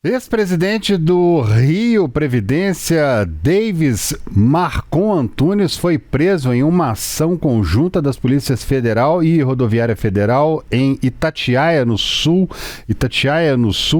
Ex-presidente do Rio Previdência, Davis Marcon Antunes, foi preso em uma ação conjunta das Polícias Federal e Rodoviária Federal em Itatiaia, no sul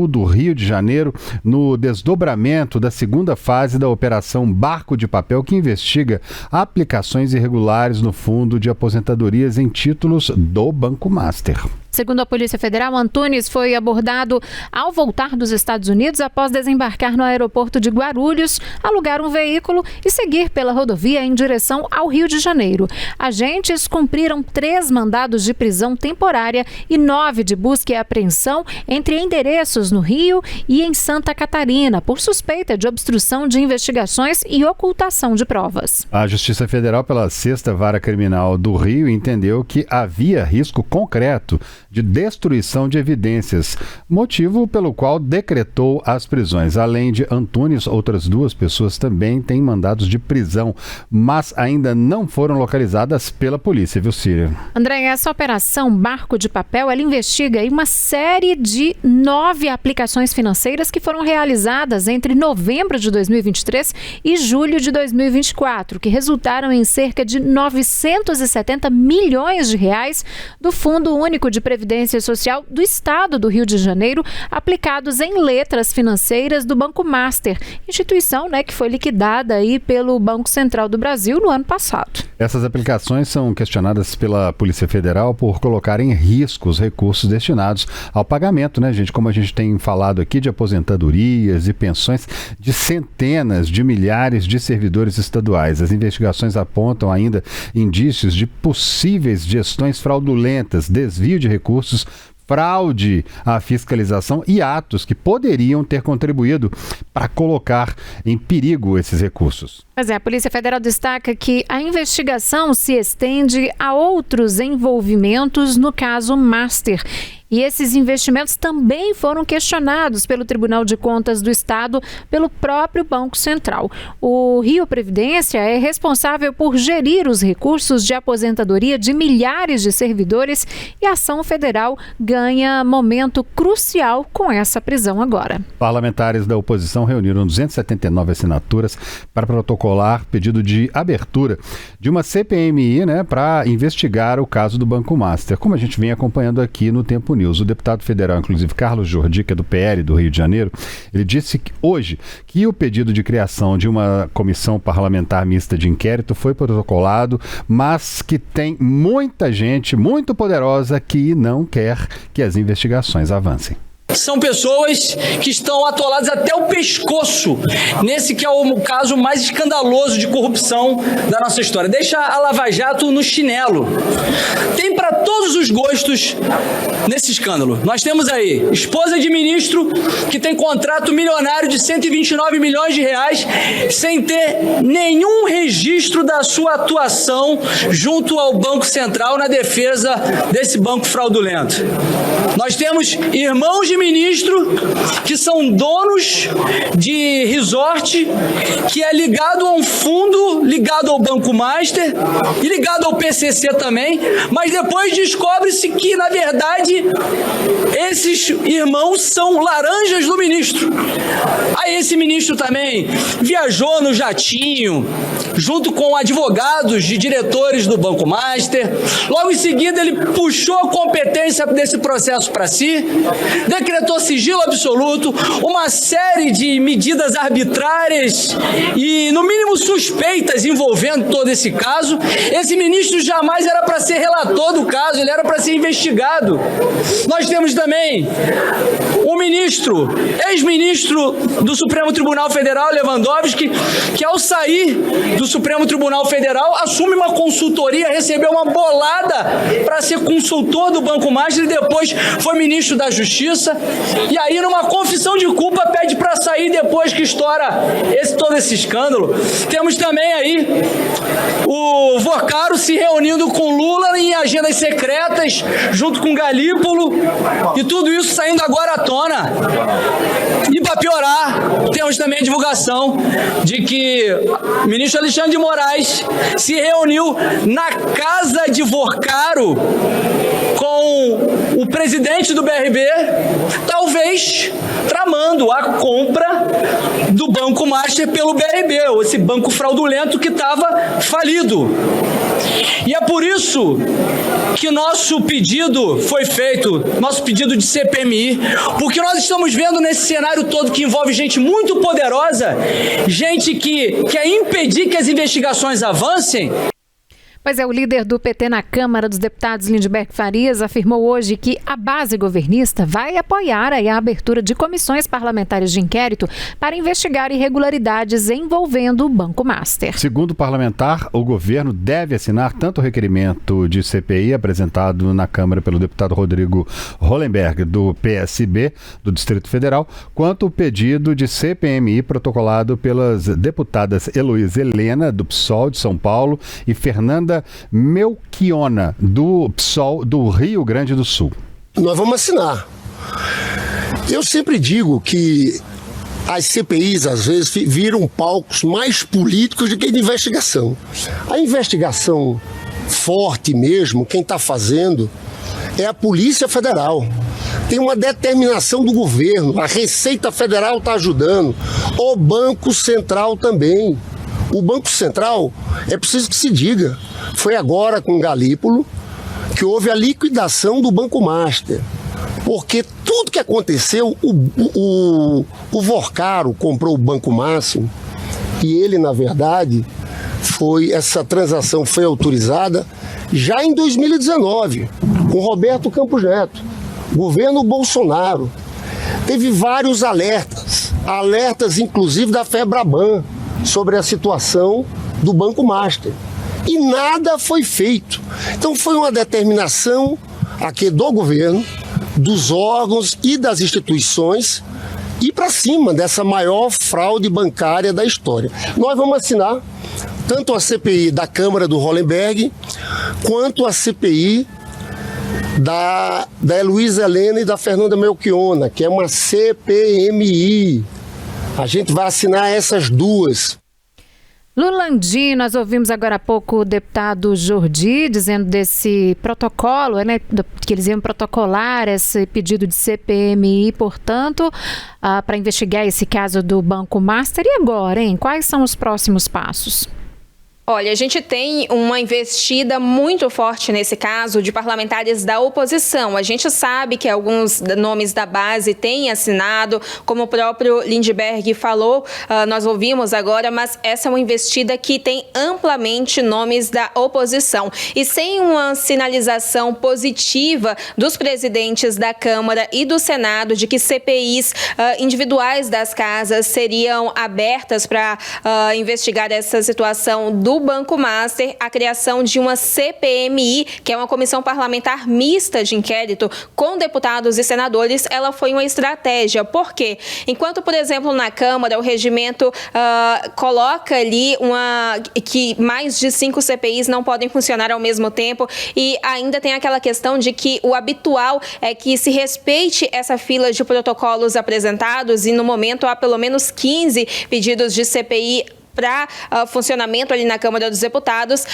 do Rio de Janeiro, no desdobramento da segunda fase da Operação Barco de Papel, que investiga aplicações irregulares no Fundo de Aposentadorias em títulos do Banco Master. Segundo a Polícia Federal, Antunes foi abordado ao voltar dos Estados Unidos após desembarcar no aeroporto de Guarulhos, alugar um veículo e seguir pela rodovia em direção ao Rio de Janeiro. Agentes cumpriram 3 mandados de prisão temporária e 9 de busca e apreensão entre endereços no Rio e em Santa Catarina, por suspeita de obstrução de investigações e ocultação de provas. A Justiça Federal, pela 6ª Vara Criminal do Rio, entendeu que havia risco concreto de destruição de evidências, motivo pelo qual decretou as prisões. Além de Antunes, outras 2 pessoas também têm mandados de prisão, mas ainda não foram localizadas pela polícia, viu, Círia? André, essa operação Barco de Papel, ela investiga uma série de 9 aplicações financeiras que foram realizadas entre novembro de 2023 e julho de 2024, que resultaram em cerca de 970 milhões de reais do Fundo Único de Previdência Social do Estado do Rio de Janeiro, aplicados em letras financeiras do Banco Master, instituição, que foi liquidada aí pelo Banco Central do Brasil no ano passado. Essas aplicações são questionadas pela Polícia Federal por colocar em risco os recursos destinados ao pagamento, gente? Como a gente tem falado aqui, de aposentadorias e pensões de centenas de milhares de servidores estaduais. As investigações apontam ainda indícios de possíveis gestões fraudulentas, desvio de recursos, fraude à fiscalização e atos que poderiam ter contribuído para colocar em perigo esses recursos. Pois é, a Polícia Federal destaca que a investigação se estende a outros envolvimentos no caso Master. E esses investimentos também foram questionados pelo Tribunal de Contas do Estado, pelo próprio Banco Central. O Rio Previdência é responsável por gerir os recursos de aposentadoria de milhares de servidores e a ação federal ganha momento crucial com essa prisão agora. Parlamentares da oposição reuniram 279 assinaturas para protocolar pedido de abertura de uma CPMI, para investigar o caso do Banco Master, como a gente vem acompanhando aqui no Tempo News. O deputado federal, inclusive Carlos Jordi, que é do PL do Rio de Janeiro, ele disse que hoje que o pedido de criação de uma comissão parlamentar mista de inquérito foi protocolado, mas que tem muita gente muito poderosa que não quer que as investigações avancem. São pessoas que estão atoladas até o pescoço nesse que é o caso mais escandaloso de corrupção da nossa história. Deixa a Lava Jato no chinelo. Tem para todos os gostos nesse escândalo. Nós temos aí esposa de ministro que tem contrato milionário de 129 milhões de reais sem ter nenhum registro da sua atuação junto ao Banco Central na defesa desse banco fraudulento. Nós temos irmãos de ministro que são donos de resort que é ligado a um fundo, ligado ao Banco Master e ligado ao PCC também, mas depois descobre-se que, na verdade, esses irmãos são laranjas do ministro. Aí esse ministro também viajou no jatinho, junto com advogados de diretores do Banco Master. Logo em seguida, ele puxou a competência desse processo para si, decretou sigilo absoluto, uma série de medidas arbitrárias e, no mínimo, suspeitas envolvendo todo esse caso. Esse ministro jamais era para ser relator do caso, ele era para ser investigado. Nós temos também um ministro, ex-ministro do Supremo Tribunal Federal, Lewandowski, que ao sair do Supremo Tribunal Federal assume uma consultoria, recebeu uma bolada para ser consultor do Banco Master e depois foi ministro da Justiça. E aí, numa confissão de culpa, pede para sair depois que estoura todo esse escândalo. Temos também aí o Vocaro se reunindo com Lula em agendas secretas, junto com Galípolo, e tudo isso saindo agora à tona. E para piorar, temos também a divulgação de que o ministro Alexandre de Moraes se reuniu na casa de Vocaro com o presidente do BRB, talvez talvez tramando a compra do Banco Master pelo BRB, esse banco fraudulento que estava falido. E é por isso que nosso pedido foi feito, nosso pedido de CPMI, porque nós estamos vendo nesse cenário todo que envolve gente muito poderosa, gente que quer impedir que as investigações avancem. Pois é, o líder do PT na Câmara dos Deputados, Lindbergh Farias, afirmou hoje que a base governista vai apoiar a abertura de comissões parlamentares de inquérito para investigar irregularidades envolvendo o Banco Master. Segundo o parlamentar, o governo deve assinar tanto o requerimento de CPI apresentado na Câmara pelo deputado Rodrigo Hollenberg, do PSB, do Distrito Federal, quanto o pedido de CPMI protocolado pelas deputadas Heloísa Helena, do PSOL de São Paulo, e Fernanda Melchiona, do PSOL do Rio Grande do Sul. Nós vamos assinar. Eu sempre digo que as CPIs, às vezes, viram palcos mais políticos do que de investigação. A investigação forte mesmo, quem está fazendo, é a Polícia Federal. Tem uma determinação do governo, a Receita Federal está ajudando, o Banco Central também. O Banco Central, é preciso que se diga, foi agora com o Galípolo que houve a liquidação do Banco Master. Porque tudo que aconteceu, o Vorcaro comprou o Banco Máximo e ele, na verdade, essa transação foi autorizada já em 2019, com Roberto Campos Neto, governo Bolsonaro. Teve vários alertas inclusive da FEBRABAN, sobre a situação do Banco Master. E nada foi feito. Então foi uma determinação aqui do governo, dos órgãos e das instituições, ir para cima dessa maior fraude bancária da história. Nós vamos assinar tanto a CPI da Câmara do Hollenberg, quanto a CPI da Heloísa Helena e da Fernanda Melchiona, que é uma CPMI. A gente vai assinar essas duas. Lulandi, nós ouvimos agora há pouco o deputado Jordi dizendo desse protocolo, né, que eles iam protocolar esse pedido de CPMI, portanto, para investigar esse caso do Banco Master. E agora, hein? Quais são os próximos passos? Olha, a gente tem uma investida muito forte nesse caso de parlamentares da oposição. A gente sabe que alguns nomes da base têm assinado, como o próprio Lindbergh falou, nós ouvimos agora, mas essa é uma investida que tem amplamente nomes da oposição. E sem uma sinalização positiva dos presidentes da Câmara e do Senado de que CPIs individuais das casas seriam abertas para investigar essa situação do Banco Master, a criação de uma CPMI, que é uma comissão parlamentar mista de inquérito com deputados e senadores, ela foi uma estratégia. Por quê? Enquanto, por exemplo, na Câmara, o regimento coloca ali que mais de 5 CPIs não podem funcionar ao mesmo tempo, e ainda tem aquela questão de que o habitual é que se respeite essa fila de protocolos apresentados, e no momento há pelo menos 15 pedidos de CPI para funcionamento ali na Câmara dos Deputados.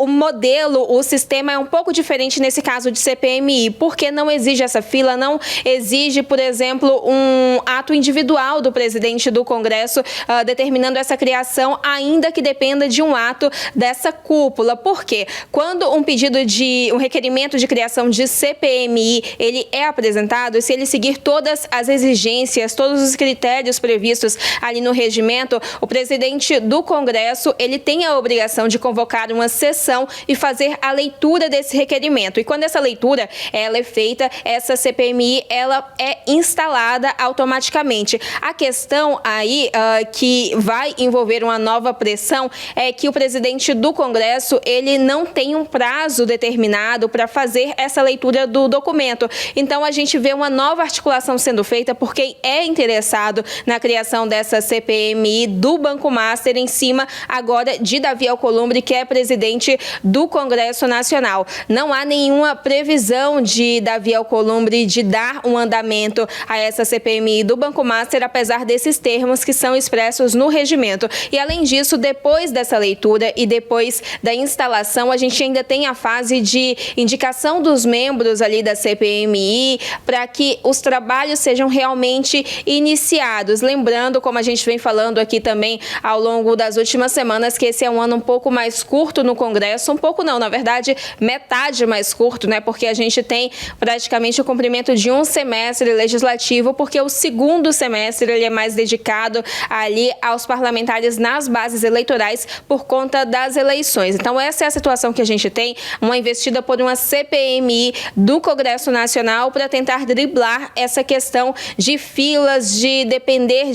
O modelo, o sistema é um pouco diferente nesse caso de CPMI, porque não exige essa fila, não exige, por exemplo, um ato individual do presidente do Congresso determinando essa criação, ainda que dependa de um ato dessa cúpula. Por quê? Quando um requerimento de criação de CPMI, ele é apresentado, se ele seguir todas as exigências, todos os critérios previstos ali no regimento, o presidente do Congresso, ele tem a obrigação de convocar uma sessão e fazer a leitura desse requerimento. E quando essa leitura ela é feita, essa CPMI ela é instalada automaticamente. A questão aí que vai envolver uma nova pressão é que o presidente do Congresso ele não tem um prazo determinado para fazer essa leitura do documento. Então a gente vê uma nova articulação sendo feita por quem é interessado na criação dessa CPMI do Banco Master, em cima agora de Davi Alcolumbre, que é presidente presidente do Congresso Nacional. Não há nenhuma previsão de Davi Alcolumbre de dar um andamento a essa CPMI do Banco Master, apesar desses termos que são expressos no regimento. E, além disso, depois dessa leitura e depois da instalação, a gente ainda tem a fase de indicação dos membros ali da CPMI para que os trabalhos sejam realmente iniciados. Lembrando, como a gente vem falando aqui também ao longo das últimas semanas, que esse é um ano um pouco mais curto no Congresso, um pouco não, na verdade, metade mais curto, né? Porque a gente tem praticamente o cumprimento de um semestre legislativo, porque o segundo semestre ele é mais dedicado ali aos parlamentares nas bases eleitorais por conta das eleições. Então, essa é a situação que a gente tem, uma investida por uma CPMI do Congresso Nacional para tentar driblar essa questão de filas, de depender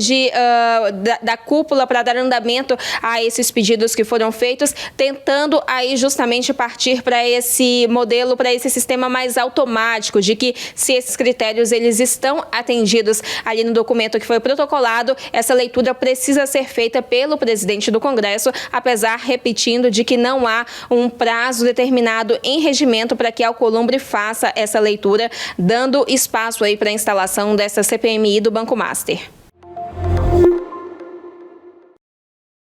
da cúpula para dar andamento a esses pedidos que foram feitos, tentando aí justamente partir para esse modelo, para esse sistema mais automático, de que se esses critérios eles estão atendidos ali no documento que foi protocolado, essa leitura precisa ser feita pelo presidente do Congresso, apesar, repetindo, de que não há um prazo determinado em regimento para que Alcolumbre faça essa leitura, dando espaço aí para a instalação dessa CPMI do Banco Master.